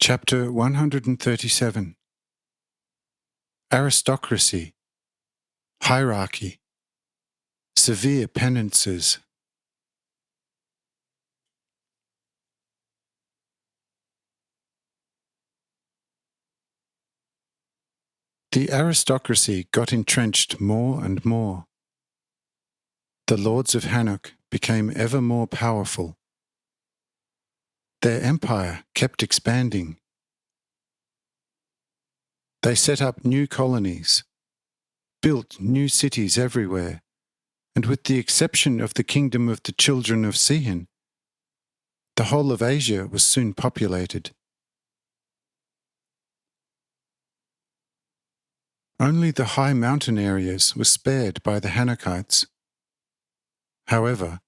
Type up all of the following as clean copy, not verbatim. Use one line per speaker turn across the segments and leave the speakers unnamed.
Chapter 137. Aristocracy, Hierarchy, Severe Penances. The aristocracy got entrenched more and more. The lords of Hanoch became ever more powerful. Their empire kept expanding. They set up new colonies, built new cities everywhere, and with the exception of the kingdom of the children of Sihan, the whole of Asia was soon populated. Only the high mountain areas were spared by the Hanochites. However,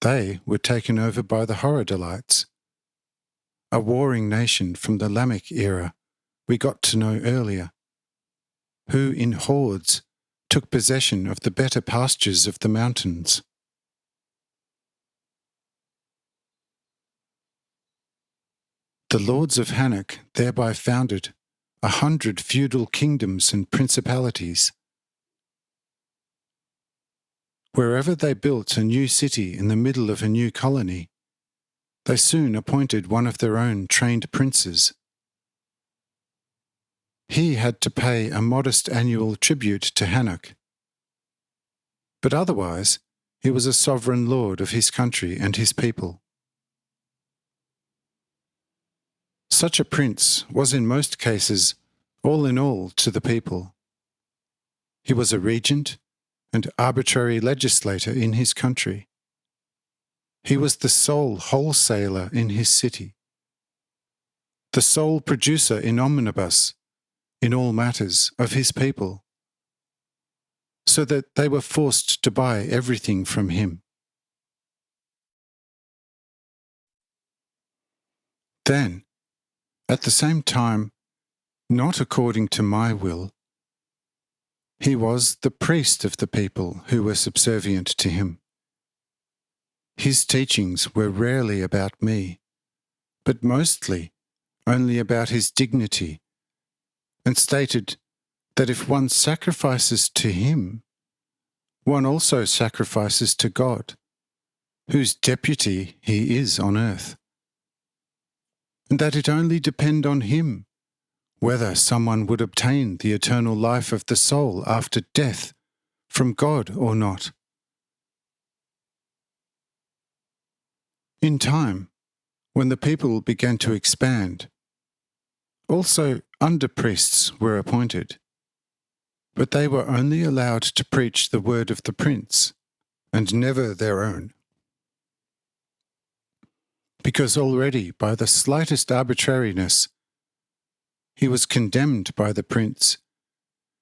they were taken over by the Horodalites, a warring nation from the Lamech era we got to know earlier, who in hordes took possession of the better pastures of the mountains. The lords of Hanoch thereby founded 100 feudal kingdoms and principalities. Wherever they built a new city in the middle of a new colony, they soon appointed one of their own trained princes. He had to pay a modest annual tribute to Hanoch, but otherwise he was a sovereign lord of his country and his people. Such a prince was in most cases all in all to the people. He was a regent and arbitrary legislator in his country. He was the sole wholesaler in his city, the sole producer in omnibus, in all matters, of his people, so that they were forced to buy everything from him. Then, at the same time, not according to my will, he was the priest of the people who were subservient to him. His teachings were rarely about me, but mostly only about his dignity, and stated that if one sacrifices to him, one also sacrifices to God, whose deputy he is on earth, and that it only depend on him whether someone would obtain the eternal life of the soul after death from God or not. In time, when the people began to expand, also under-priests were appointed, but they were only allowed to preach the word of the prince, and never their own. Because already by the slightest arbitrariness, he was condemned by the prince,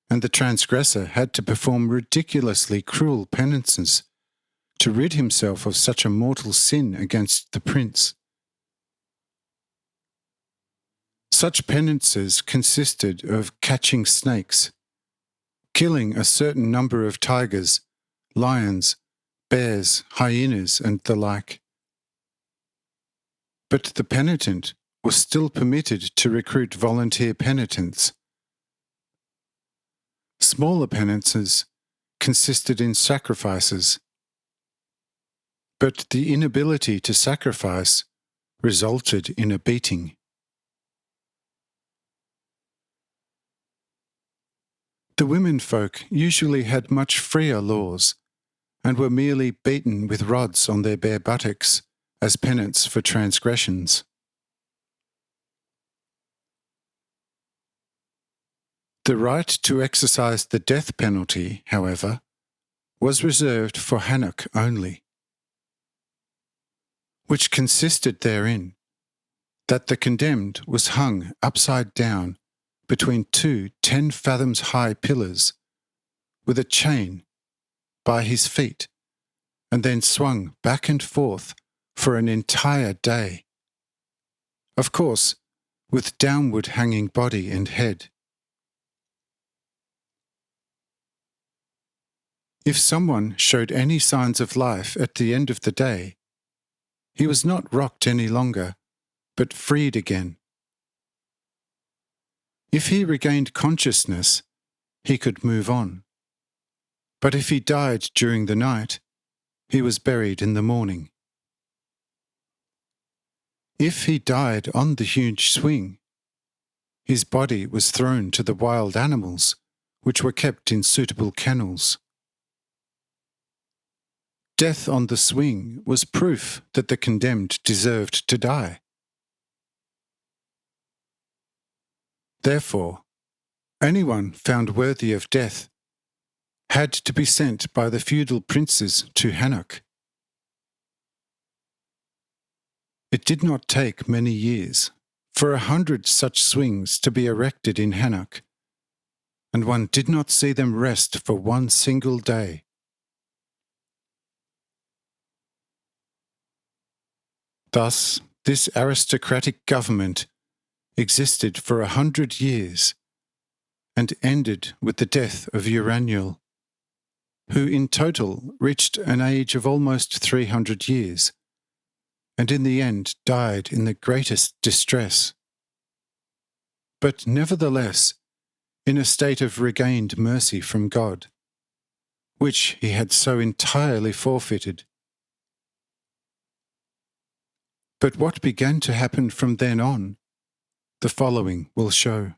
and the transgressor had to perform ridiculously cruel penances to rid himself of such a mortal sin against the prince. Such penances consisted of catching snakes, killing a certain number of tigers, lions, bears, hyenas, and the like. But the penitent was still permitted to recruit volunteer penitents. Smaller penances consisted in sacrifices, but the inability to sacrifice resulted in a beating. The womenfolk usually had much freer laws, and were merely beaten with rods on their bare buttocks as penance for transgressions. The right to exercise the death penalty, however, was reserved for Hanoch only, which consisted therein that the condemned was hung upside down between two 10 fathoms high pillars with a chain by his feet, and then swung back and forth for an entire day, of course with downward hanging body and head. If someone showed any signs of life at the end of the day, he was not rocked any longer, but freed again, If he regained consciousness, he could move on. But if he died during the night, he was buried in the morning. If he died on the huge swing, his body was thrown to the wild animals, which were kept in suitable kennels. Death on the swing was proof that the condemned deserved to die. Therefore, anyone found worthy of death had to be sent by the feudal princes to Hanoch. It did not take many years for 100 such swings to be erected in Hanoch, and one did not see them rest for one single day. Thus, this aristocratic government existed for 100 years and ended with the death of Uranuel, who in total reached an age of almost 300 years, and in the end died in the greatest distress. But nevertheless, in a state of regained mercy from God, which he had so entirely forfeited. But what began to happen from then on, the following will show.